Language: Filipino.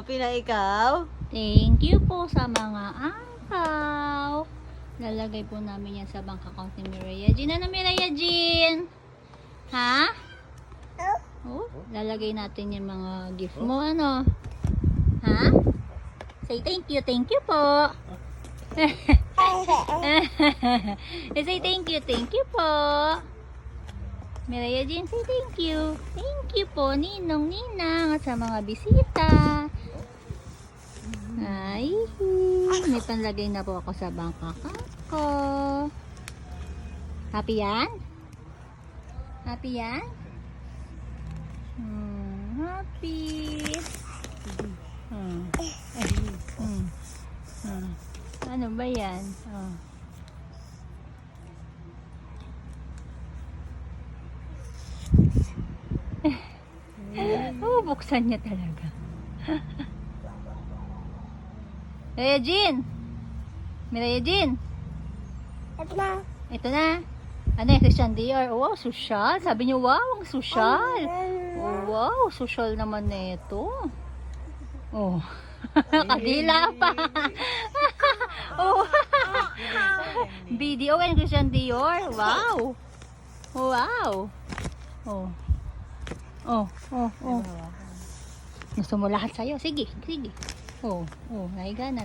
Pina ikaw? Thank you po sa mga angkaw. Lalagay po namin yan sa bank account ni Mireya Jean. Ano Mireya Jean? Ha? Oh, lalagay natin yung mga gift mo, ano? Ha? Say thank you po. Say thank you po. Mireya Jean, say thank you. Thank you po, Ninong, Ninang, at sa mga bisita. Ay, may panlagay na po ako sa bank account ko. Happy yan? Happy yan? Happy. Ano ba yan? Buksan niya talaga. Mireya Jean! Mireya Jean! Ito na. Ano yung Christian Dior? Wow, social. Sabi niyo, wow, ang social. Oh, wow, social naman na ito. Oh. Kadila pa. Oh. Video and Christian Dior. Wow. Wow. Oh. Gusto mo lahat sa'yo? Sige. Oh, nahiga na.